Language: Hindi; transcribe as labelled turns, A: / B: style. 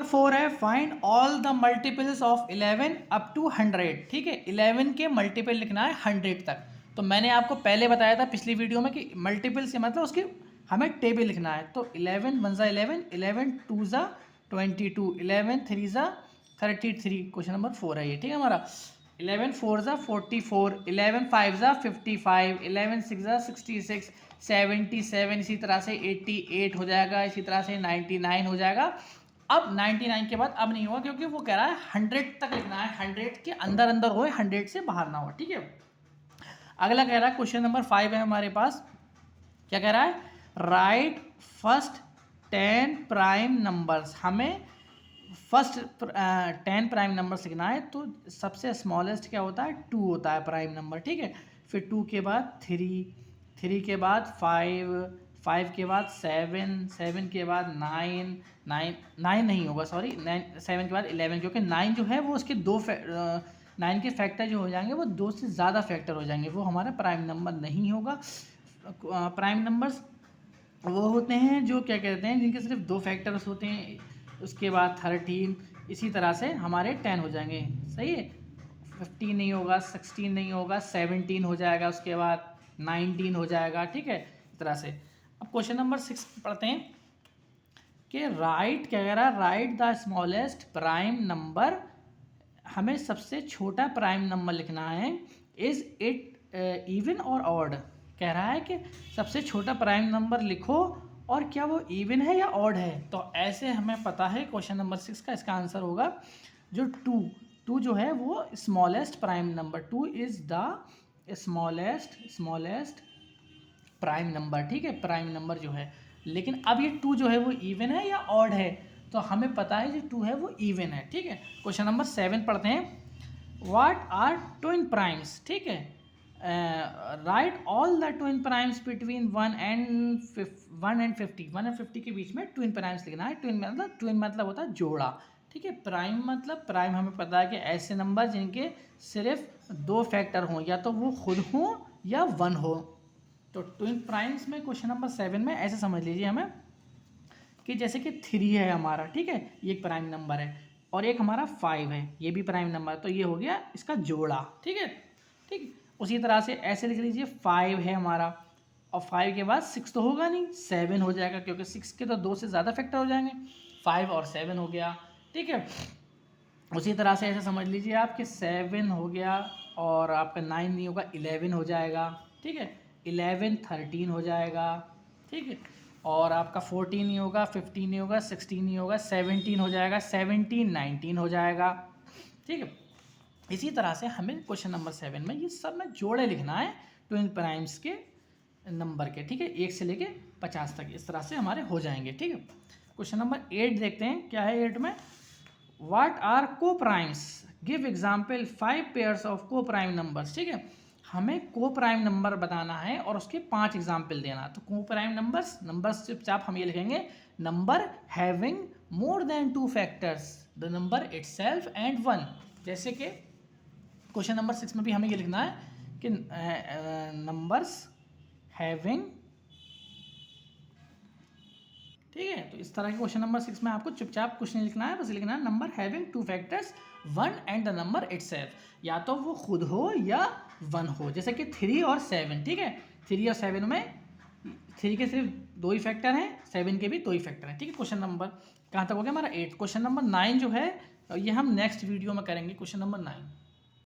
A: नंबर 4 है find all the multiples of 11 up to 100। ठीक है, 11 के मल्टीपल लिखना है 100 तक। तो मैंने आपको पहले बताया था पिछली वीडियो में कि मल्टीपल से मतलब उसकी हमें टेबल लिखना है। तो 11 वन ज़ा 11, 11 टू ज़ा 22, 11 थ्री ज़ा 33। क्वेश्चन नंबर 4 है ये। ठीक है हमारा 11 फोर ज़ा 44, 11 फाइव ज़ा 55, 11 सिक्स ज़ा 66, 77, इसी तरह से 88 हो जाएगा, इसी तरह से 99 हो जाएगा। अब 99 के बाद अब नहीं होगा क्योंकि वो कह रहा है 100 तक लिखना है, 100 के अंदर अंदर हो, 100 से बाहर ना हो। ठीक है, अगला कह रहा है क्वेश्चन नंबर 5 है हमारे पास। क्या कह रहा है? Right first 10 prime numbers. हमें फर्स्ट 10 प्राइम नंबर्स लिखना है। तो सबसे स्मॉलेस्ट क्या होता है? 2 होता है प्राइम नंबर। ठीक है, फिर 2 के बाद 3, 3 के बाद 5, 5 के बाद 7, 7 के बाद 9, 9 नहीं होगा, सॉरी 7 के बाद 11, क्योंकि 9 जो है वो उसके 9 के फैक्टर जो हो जाएंगे वो 2 से ज़्यादा फैक्टर हो जाएंगे, वो हमारा प्राइम नंबर नहीं होगा। प्राइम नंबर्स वो होते हैं जो क्या कहते हैं, जिनके सिर्फ 2 फैक्टर्स होते हैं। उसके बाद 13, इसी तरह से हमारे 10 हो जाएंगे। सही है, 15 नहीं होगा, 16 नहीं होगा, 17 हो जाएगा, उसके बाद 19 हो जाएगा। ठीक है, इस तरह से। अब क्वेश्चन नंबर 6 पढ़ते हैं कि राइट, क्या कह रहा है? Right the smallest prime number. हमें सबसे छोटा प्राइम नंबर लिखना है। इज इट इवन और ऑड? कह रहा है कि सबसे छोटा प्राइम नंबर लिखो और क्या वो इवन है या ऑड है। तो ऐसे हमें पता है क्वेश्चन नंबर 6 का इसका आंसर होगा जो 2 जो है वो smallest prime number. 2 is the smallest prime number. ठीक है, प्राइम नंबर जो है। लेकिन अब ये 2 जो है वो इवन है या ऑड है, तो हमें पता है जो 2 है वो इवन है। ठीक है, क्वेश्चन नंबर 7 पढ़ते हैं। What are twin primes? ठीक है, write all the twin primes between 1 and 50। 1 and 50 के बीच में ट्विन प्राइम्स लिखना है। ट्विन मतलब होता है जोड़ा। ठीक है, प्राइम मतलब प्राइम हमें पता है कि ऐसे नंबर जिनके सिर्फ 2 फैक्टर हों, या तो वो खुद हों या 1 हो। तो ट्विन प्राइम्स में क्वेश्चन नंबर 7 में ऐसे समझ लीजिए हमें कि जैसे कि 3 है हमारा। ठीक है, ये एक प्राइम नंबर है, और एक हमारा 5 है, ये भी प्राइम नंबर। तो ये हो गया इसका जोड़ा। ठीक है, ठीक। उसी तरह से ऐसे लिख लीजिए 5 है हमारा, और 5 के बाद 6 तो होगा नहीं, 7 हो जाएगा, क्योंकि 6 के तो 2 से ज़्यादा फैक्टर हो जाएंगे। 5 और 7 हो गया। ठीक है, उसी तरह से ऐसे समझ लीजिए आप कि 7 हो गया, और आपका 9 नहीं होगा, 11 हो जाएगा। ठीक है, 11 13 हो जाएगा। ठीक है, और आपका 14 नहीं होगा, 15 नहीं होगा, 16 नहीं होगा, 17 हो जाएगा, 17 19 हो जाएगा। ठीक है, इसी तरह से हमें क्वेश्चन नंबर 7 में ये सब में जोड़े लिखना है ट्विन प्राइम्स के नंबर के। ठीक है, 1 से लेके 50 तक, इस तरह से हमारे हो जाएंगे। ठीक है, क्वेश्चन नंबर 8 देखते हैं क्या है 8 में। व्हाट आर को primes? Give example 5 pairs of को प्राइम नंबर्स। ठीक है, हमें को प्राइम नंबर बताना है और उसके 5 एग्जाम्पल देना। तो को प्राइम नंबर्स चुपचाप हम ये लिखेंगे, number having more than 2 factors, the number itself and 1। जैसे कि क्वेश्चन नंबर 6 में भी हमें ये लिखना है कि नंबर्स हैविंग। ठीक है, तो इस तरह के क्वेश्चन नंबर 6 में आपको चुपचाप कुछ नहीं लिखना है, बस लिखना है number having 2 factors 1 and the number itself. या तो वो खुद हो या 1 हो, जैसे कि 3 और 7। ठीक है, 3 और 7 में 3 के सिर्फ 2 ही फैक्टर हैं, 7 के भी 2 ही फैक्टर हैं। ठीक है, क्वेश्चन नंबर कहाँ तक हो गया हमारा 8। क्वेश्चन नंबर 9 जो है ये हम नेक्स्ट वीडियो में करेंगे, क्वेश्चन नंबर 9।